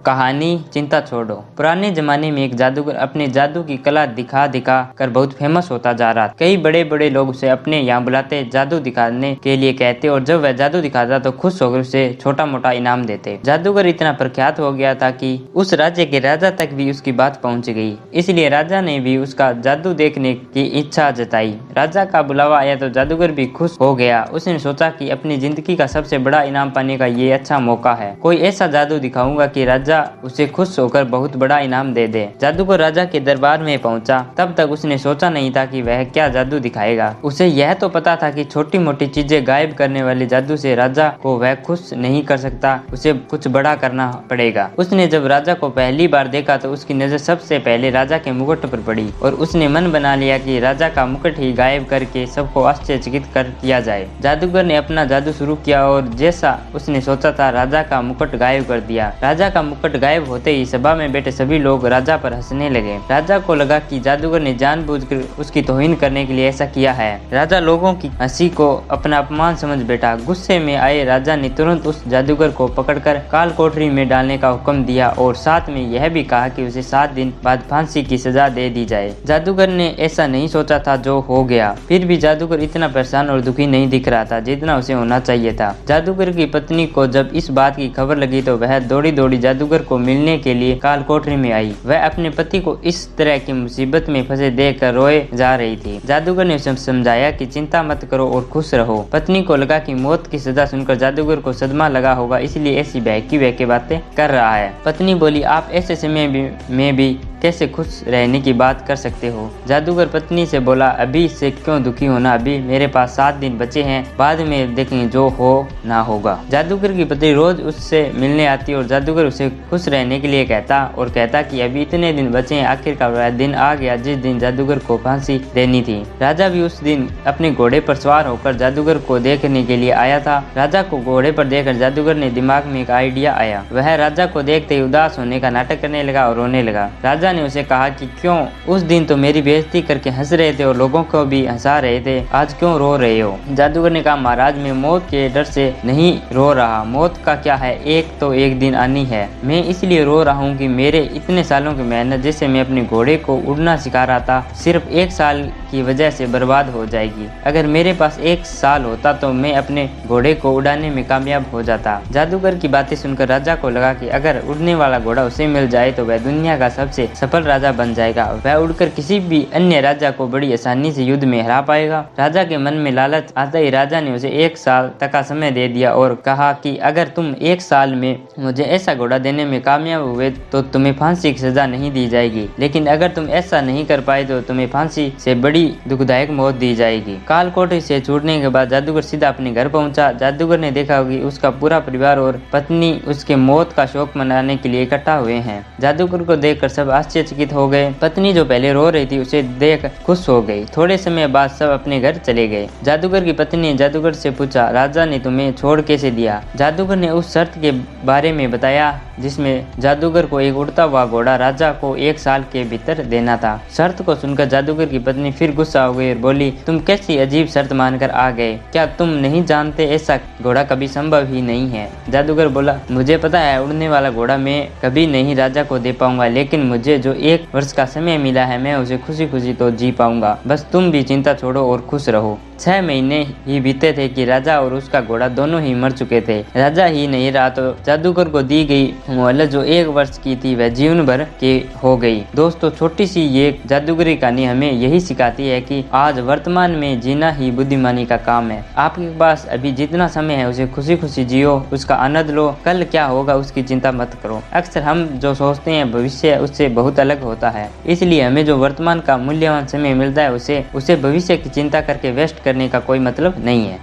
कहानी चिंता छोड़ो। पुराने जमाने में एक जादूगर अपने जादू की कला दिखा दिखा कर बहुत फेमस होता जा रहा था। कई बड़े बड़े लोग उसे अपने यहाँ बुलाते, जादू दिखाने के लिए कहते और जब वह जादू दिखाता तो खुश होकर उसे छोटा मोटा इनाम देते। जादूगर इतना प्रख्यात हो गया था कि उस राज्य के राजा तक भी उसकी बात पहुँच गई। इसलिए राजा ने भी उसका जादू देखने की इच्छा जताई। राजा का बुलावा आया तो जादूगर भी खुश हो गया। उसने सोचा कि अपनी जिंदगी का सबसे बड़ा इनाम पाने का ये अच्छा मौका है। कोई ऐसा जादू दिखाऊंगा कि राजा उसे खुश होकर बहुत बड़ा इनाम दे दे। जादूगर राजा के दरबार में पहुंचा। तब तक उसने सोचा नहीं था कि वह क्या जादू दिखाएगा। उसे यह तो पता था कि छोटी मोटी चीजें गायब करने वाले जादू से राजा को वह खुश नहीं कर सकता, उसे कुछ बड़ा करना पड़ेगा। उसने जब राजा को पहली बार देखा तो उसकी नजर सबसे पहले राजा के मुकुट पर पड़ी और उसने मन बना लिया कि राजा का मुकुट ही गायब करके सबको आश्चर्यचकित कर किया जाए। जादूगर ने अपना जादू शुरू किया और जैसा उसने सोचा था राजा का मुकुट गायब कर दिया। राजा का मुकुट गायब होते ही सभा में बैठे सभी लोग राजा पर हंसने लगे। राजा को लगा कि जादूगर ने जानबूझकर उसकी तौहीन करने के लिए ऐसा किया है। राजा लोगों की हंसी को अपना अपमान समझ बैठा। गुस्से में आए राजा ने तुरंत उस जादूगर को पकड़कर काल कोठरी में डालने का हुक्म दिया और साथ में यह भी कहा कि उसे 7 दिन बाद फांसी की सजा दे दी जाए। जादूगर ने ऐसा नहीं सोचा था जो हो गया। फिर भी जादूगर इतना परेशान और दुखी नहीं दिख रहा था जितना उसे होना चाहिए था। जादूगर की पत्नी को जब इस बात की खबर लगी तो वह दौड़ी दौड़ी जादूगर को मिलने के लिए काल कोठरी में आई। वह अपने पति को इस तरह की मुसीबत में फंसे देखकर रोए जा रही थी। जादूगर ने उसे समझाया कि चिंता मत करो और खुश रहो। पत्नी को लगा कि मौत की सजा सुनकर जादूगर को सदमा लगा होगा, इसलिए ऐसी बहकी बातें कर रहा है। पत्नी बोली, आप ऐसे समय में भी कैसे खुश रहने की बात कर सकते हो। जादूगर पत्नी से बोला, अभी से क्यों दुखी होना, अभी मेरे पास 7 दिन बचे हैं, बाद में देखेंगे जो हो ना होगा। जादूगर की पत्नी रोज उससे मिलने आती और जादूगर उसे खुश रहने के लिए कहता कि अभी इतने दिन बचे हैं। आखिरकार वह दिन आ गया जिस दिन जादूगर को फांसी देनी थी। राजा भी उस दिन अपने घोड़े पर सवार होकर जादूगर को देखने के लिए आया था। राजा को घोड़े पर देखकर जादूगर ने दिमाग में एक आइडिया आया। वह राजा को देखते ही उदास होने का नाटक करने लगा और रोने लगा। राजा ने उसे कहा कि क्यों उस दिन तो मेरी बेइज्जती करके हंस रहे थे और लोगों को भी हंसा रहे थे, आज क्यों रो रहे हो। जादूगर ने कहा, महाराज मैं मौत के डर से नहीं रो रहा, मौत का क्या है, एक दिन आनी है। मैं इसलिए रो रहा हूँ कि मेरे इतने सालों की मेहनत जिससे मैं अपने घोड़े को उड़ना सिखा रहा था सिर्फ 1 साल की वजह से बर्बाद हो जाएगी। अगर मेरे पास 1 साल होता तो मैं अपने घोड़े को उड़ाने में कामयाब हो जाता। जादूगर की बातें सुनकर राजा को लगा कि अगर उड़ने वाला घोड़ा उसे मिल जाए तो वह दुनिया का सबसे सफल राजा बन जाएगा। वह उड़कर किसी भी अन्य राजा को बड़ी आसानी से युद्ध में हरा पाएगा। राजा के मन में लालच आता ही राजा ने उसे 1 साल तक का समय दे दिया और कहा कि अगर तुम 1 साल में मुझे ऐसा घोड़ा देने में कामयाब हुए तो तुम्हें फांसी की सजा नहीं दी जाएगी, लेकिन अगर तुम ऐसा नहीं कर पाए तो तुम्हें फांसी से बड़ी दुखदायक मौत दी जाएगी। काल कोठरी से छूटने के बाद जादूगर सीधा अपने घर पहुंचा। जादूगर ने देखा कि उसका पूरा परिवार और पत्नी उसके मौत का शोक मनाने के लिए इकट्ठा हुए हैं। जादूगर को देखकर सब आश्चर्यचकित हो गए। पत्नी जो पहले रो रही थी उसे देख खुश हो गई। थोड़े समय बाद सब अपने घर चले गए। जादूगर की पत्नी ने जादूगर से पूछा, राजा ने तुम्हें छोड़ कैसे दिया। जादूगर ने उस शर्त के बारे में बताया जिसमें जादूगर को एक उड़ता हुआ घोड़ा राजा को 1 साल के भीतर देना था। शर्त को सुनकर जादूगर की पत्नी फिर गुस्सा हो गई और बोली, तुम कैसी अजीब शर्त मानकर आ गए, क्या तुम नहीं जानते ऐसा घोड़ा कभी संभव ही नहीं है। जादूगर बोला, मुझे पता है उड़ने वाला घोड़ा मैं कभी नहीं राजा को दे पाऊंगा, लेकिन मुझे जो 1 वर्ष का समय मिला है मैं उसे खुशी खुशी तो जी पाऊंगा। बस तुम भी चिंता छोड़ो और खुश रहो। 6 महीने ही बीते थे कि राजा और उसका घोड़ा दोनों ही मर चुके थे। राजा ही नहीं रहा तो जादूगर को दी गई मोहलत जो 1 वर्ष की थी वह जीवन भर की हो गई। दोस्तों, छोटी सी ये जादूगरी कहानी हमें यही सिखाती है कि आज वर्तमान में जीना ही बुद्धिमानी का काम है। आपके पास अभी जितना समय है उसे खुशी खुशी जियो, उसका आनंद लो। कल क्या होगा उसकी चिंता मत करो। अक्सर हम जो सोचते हैं भविष्य उससे बहुत अलग होता है, इसलिए हमें जो वर्तमान का मूल्यवान समय मिलता है उसे भविष्य की चिंता करके वेस्ट करने का कोई मतलब नहीं है।